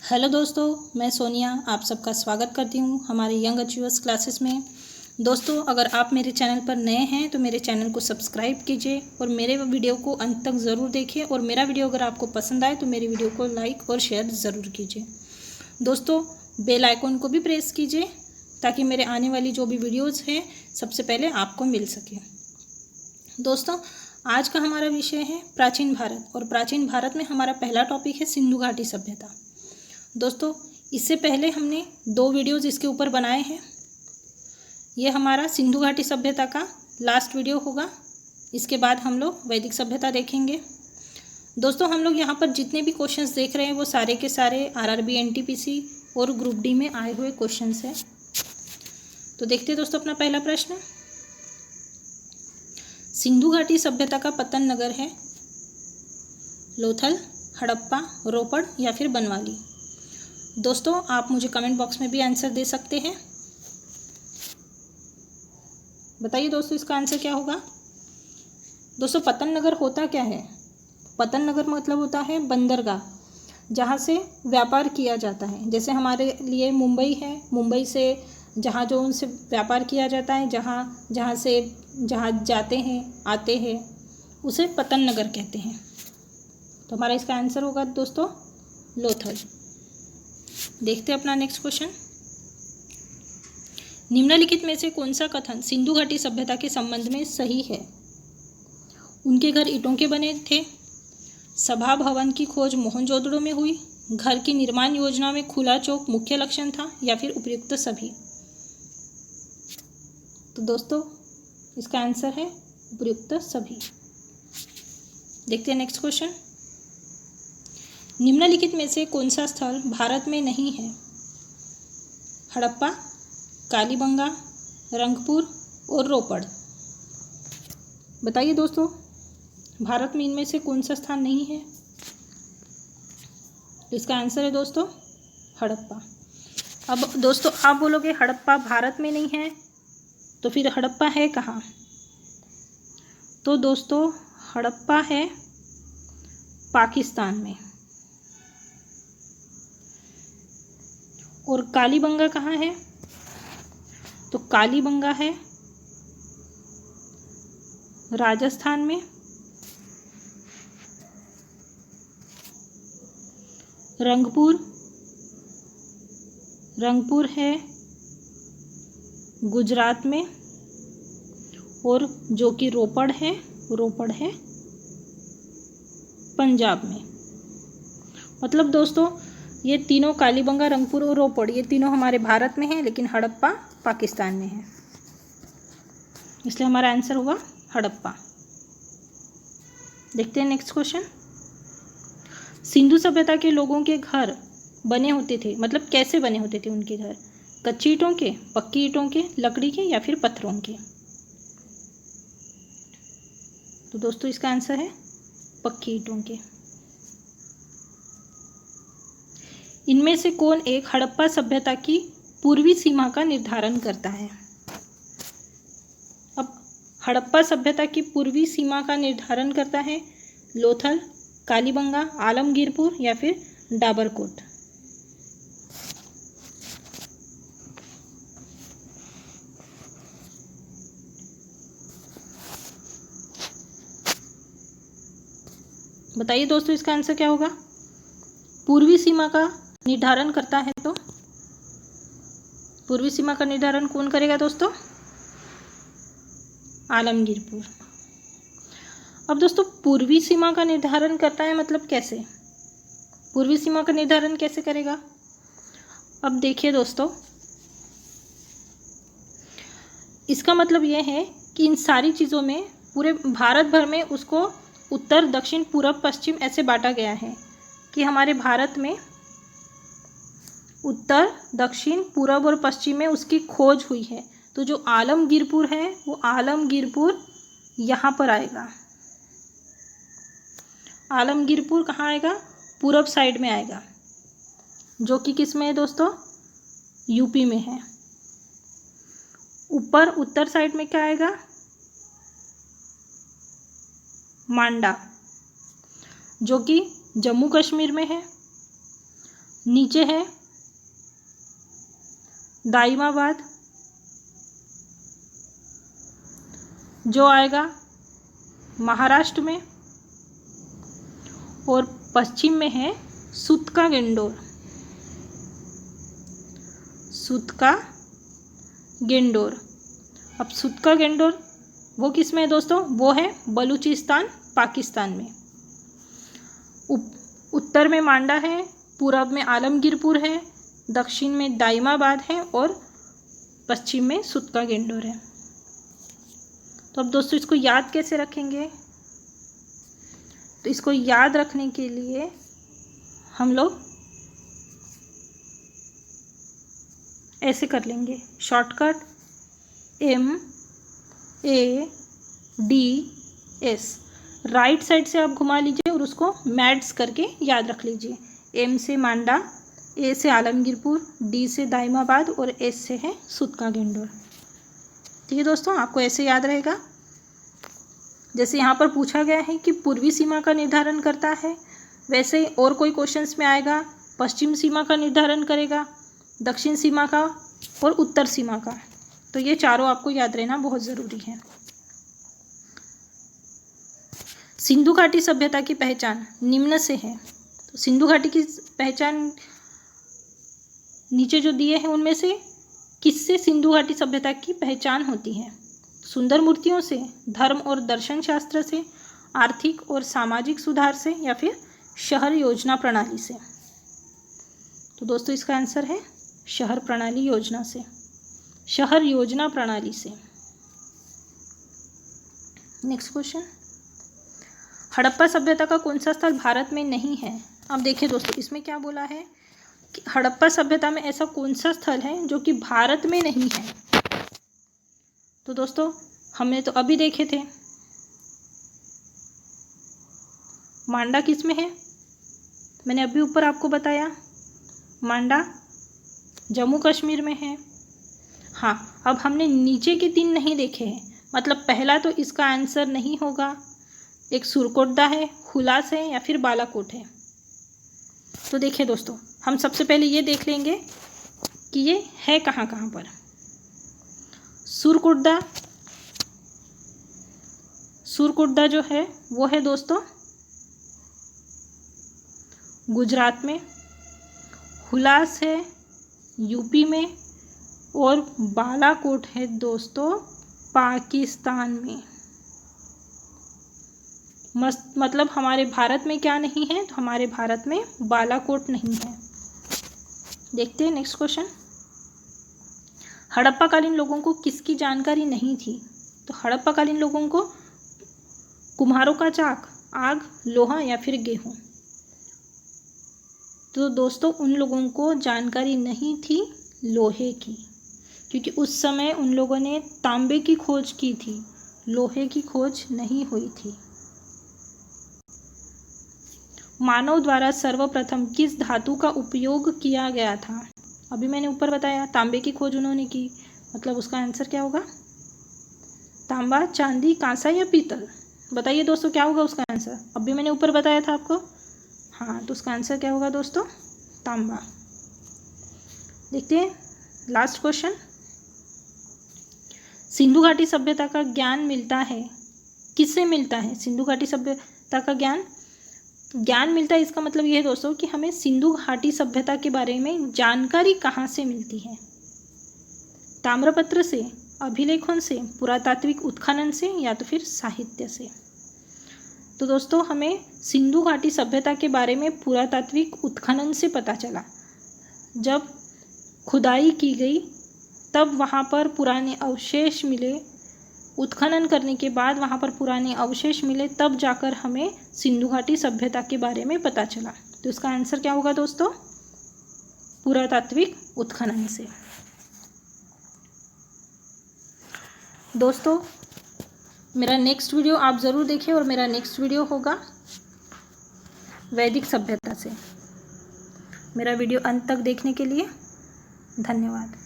Hello दोस्तों, मैं सोनिया आप सबका स्वागत करती हूँ हमारे यंग अचीवर्स क्लासेस में। दोस्तों, अगर आप मेरे चैनल पर नए हैं तो मेरे चैनल को सब्सक्राइब कीजिए और मेरे वीडियो को अंत तक ज़रूर देखिए। और मेरा वीडियो अगर आपको पसंद आए तो मेरी वीडियो को लाइक और शेयर ज़रूर कीजिए। दोस्तों, बेल आइकॉन को भी प्रेस कीजिए ताकि मेरे आने वाली जो भी वीडियोज़ हैं सबसे पहले आपको मिल सके। दोस्तों, आज का हमारा विषय है प्राचीन भारत, और प्राचीन भारत में हमारा पहला टॉपिक है सिंधु घाटी सभ्यता। दोस्तों, इससे पहले हमने 2 वीडियोज़ इसके ऊपर बनाए हैं। ये हमारा सिंधु घाटी सभ्यता का लास्ट वीडियो होगा। इसके बाद हम लोग वैदिक सभ्यता देखेंगे। दोस्तों, हम लोग यहाँ पर जितने भी क्वेश्चंस देख रहे हैं वो सारे के सारे आरआरबी एनटीपीसी और ग्रुप डी में आए हुए क्वेश्चंस हैं। तो देखते हैं दोस्तों अपना पहला प्रश्न। सिंधु घाटी सभ्यता का पतन नगर है लोथल, हड़प्पा, रोपड़ या फिर बनवाली। दोस्तों, आप मुझे कमेंट बॉक्स में भी आंसर दे सकते हैं। बताइए दोस्तों इसका आंसर क्या होगा। दोस्तों, पतन नगर होता क्या है? पतन नगर मतलब होता है बंदरगाह, जहाँ से व्यापार किया जाता है। जैसे हमारे लिए मुंबई है, मुंबई से जहाँ जो उनसे व्यापार किया जाता है, जहाँ से जहाज जाते हैं आते हैं, उसे पतन नगर कहते हैं। तो हमारा इसका आंसर होगा दोस्तों लोथल। देखते हैं अपना नेक्स्ट क्वेश्चन। निम्नलिखित में से कौन सा कथन सिंधु घाटी सभ्यता के संबंध में सही है? उनके घर ईंटों के बने थे, सभा भवन की खोज मोहनजोदड़ो में हुई, घर की निर्माण योजना में खुला चौक मुख्य लक्षण था, या फिर उपयुक्त सभी। तो दोस्तों इसका आंसर है उपयुक्त सभी। देखते हैं नेक्स्ट क्वेश्चन। निम्नलिखित में से कौन सा स्थल भारत में नहीं है? हड़प्पा, कालीबंगा, रंगपुर और रोपड़। बताइए दोस्तों भारत में इनमें से कौन सा स्थान नहीं है? तो इसका आंसर है दोस्तों हड़प्पा। अब दोस्तों आप बोलोगे हड़प्पा भारत में नहीं है तो फिर हड़प्पा है कहाँ? तो दोस्तों हड़प्पा है पाकिस्तान में। और कालीबंगा कहाँ है? तो कालीबंगा है राजस्थान में। रंगपुर है गुजरात में। और जो कि रोपड़ है पंजाब में। मतलब दोस्तों ये तीनों कालीबंगा, रंगपुर और रोपड़ ये तीनों हमारे भारत में हैं, लेकिन हड़प्पा पाकिस्तान में है, इसलिए हमारा आंसर हुआ हड़प्पा। देखते हैं नेक्स्ट क्वेश्चन। सिंधु सभ्यता के लोगों के घर बने होते थे, मतलब कैसे बने होते थे उनके घर? कच्ची ईंटों के, पक्की ईंटों के, लकड़ी के या फिर पत्थरों के? तो दोस्तों इसका आंसर है पक्की ईंटों के। इनमें से कौन एक हड़प्पा सभ्यता की पूर्वी सीमा का निर्धारण करता है? अब हड़प्पा सभ्यता की पूर्वी सीमा का निर्धारण करता है लोथल, कालीबंगा, आलमगीरपुर या फिर डाबरकोट। बताइए दोस्तों इसका आंसर क्या होगा? पूर्वी सीमा का निर्धारण करता है तो पूर्वी सीमा का निर्धारण कौन करेगा दोस्तों? आलमगीरपुर। अब दोस्तों पूर्वी सीमा का निर्धारण करता है मतलब कैसे? पूर्वी सीमा का निर्धारण कैसे करेगा? अब देखिए दोस्तों, इसका मतलब यह है कि इन सारी चीज़ों में पूरे भारत भर में उसको उत्तर, दक्षिण, पूरब, पश्चिम ऐसे बांटा गया है कि हमारे भारत में उत्तर, दक्षिण, पूरब और पश्चिम में उसकी खोज हुई है। तो जो आलमगीरपुर है वो आलमगीरपुर यहाँ पर आएगा। आलमगीरपुर कहाँ आएगा? पूरब साइड में आएगा, जो कि किस में है दोस्तों? यूपी में है। ऊपर उत्तर साइड में क्या आएगा? मांडा, जो कि जम्मू कश्मीर में है। नीचे है दाइमाबाद, जो आएगा महाराष्ट्र में, और पश्चिम में है सूतका गेंडोर। सूतका गेंडोर। अब सूतका गेंडोर वो किस में है दोस्तों? वो है बलूचिस्तान, पाकिस्तान में। उत्तर में मांडा है, पूरब में आलमगीरपुर है, दक्षिण में दाइमाबाद है और पश्चिम में सूतका गेंडोर है। तो अब दोस्तों इसको याद कैसे रखेंगे? तो इसको याद रखने के लिए हम लोग ऐसे कर लेंगे, शॉर्टकट MADS। राइट साइड से आप घुमा लीजिए और उसको मैड्स करके याद रख लीजिए। M से मांडा, A से आलमगीरपुर, D से दाइमाबाद और S से है सूतका गेंडोर। ठीक है दोस्तों, आपको ऐसे याद रहेगा। जैसे यहाँ पर पूछा गया है कि पूर्वी सीमा का निर्धारण करता है, वैसे ही और कोई क्वेश्चंस में आएगा पश्चिम सीमा का निर्धारण करेगा, दक्षिण सीमा का और उत्तर सीमा का। तो ये चारों आपको याद रहना बहुत ज़रूरी है। सिंधु घाटी सभ्यता की पहचान निम्न से है। तो सिंधु घाटी की पहचान नीचे जो दिए हैं उनमें से किससे सिंधु घाटी सभ्यता की पहचान होती है? सुंदर मूर्तियों से, धर्म और दर्शन शास्त्र से, आर्थिक और सामाजिक सुधार से, या फिर शहर योजना प्रणाली से। तो दोस्तों इसका आंसर है शहर प्रणाली योजना से, शहर योजना प्रणाली से। नेक्स्ट क्वेश्चन, हड़प्पा सभ्यता का कौन सा स्थल भारत में नहीं है? अब देखिए दोस्तों, इसमें क्या बोला है कि हड़प्पा सभ्यता में ऐसा कौन सा स्थल है जो कि भारत में नहीं है। तो दोस्तों हमने तो अभी देखे थे, मांडा किस में है? मैंने अभी ऊपर आपको बताया, मांडा जम्मू कश्मीर में है। हाँ, अब हमने नीचे के 3 नहीं देखे हैं, मतलब पहला तो इसका आंसर नहीं होगा। एक सुरकोटदा है, हुलास है, या फिर बालाकोट है। तो देखिए दोस्तों, हम सबसे पहले ये देख लेंगे कि ये है कहाँ कहाँ पर। सुरकोटदा जो है वो है दोस्तों गुजरात में, हुलास है यूपी में, और बालाकोट है दोस्तों पाकिस्तान में। मतलब हमारे भारत में क्या नहीं है? तो हमारे भारत में बालाकोट नहीं है। देखते हैं नेक्स्ट क्वेश्चन, हड़प्पाकालीन लोगों को किसकी जानकारी नहीं थी? तो हड़प्पाकालीन लोगों को कुम्हारों का चाक, आग, लोहा या फिर गेहूं। तो दोस्तों उन लोगों को जानकारी नहीं थी लोहे की, क्योंकि उस समय उन लोगों ने तांबे की खोज की थी, लोहे की खोज नहीं हुई थी। मानव द्वारा सर्वप्रथम किस धातु का उपयोग किया गया था? अभी मैंने ऊपर बताया तांबे की खोज उन्होंने की, मतलब उसका आंसर क्या होगा? तांबा, चांदी, कांसा या पीतल? बताइए दोस्तों क्या होगा उसका आंसर? अभी मैंने ऊपर बताया था आपको। हाँ, तो उसका आंसर क्या होगा दोस्तों? तांबा। देखते हैं लास्ट क्वेश्चन, सिंधु घाटी सभ्यता का ज्ञान मिलता है किससे मिलता है? सिंधु घाटी सभ्यता का ज्ञान मिलता है, इसका मतलब ये है दोस्तों कि हमें सिंधु घाटी सभ्यता के बारे में जानकारी कहाँ से मिलती है? ताम्रपत्र से, अभिलेखों से, पुरातात्विक उत्खनन से, या तो फिर साहित्य से। तो दोस्तों हमें सिंधु घाटी सभ्यता के बारे में पुरातात्विक उत्खनन से पता चला। जब खुदाई की गई तब वहाँ पर पुराने अवशेष मिले, उत्खनन करने के बाद वहाँ पर पुराने अवशेष मिले, तब जाकर हमें सिंधु घाटी सभ्यता के बारे में पता चला। तो इसका आंसर क्या होगा दोस्तों? पुरातात्विक उत्खनन से। दोस्तों मेरा नेक्स्ट वीडियो आप ज़रूर देखें, और मेरा नेक्स्ट वीडियो होगा वैदिक सभ्यता से। मेरा वीडियो अंत तक देखने के लिए धन्यवाद।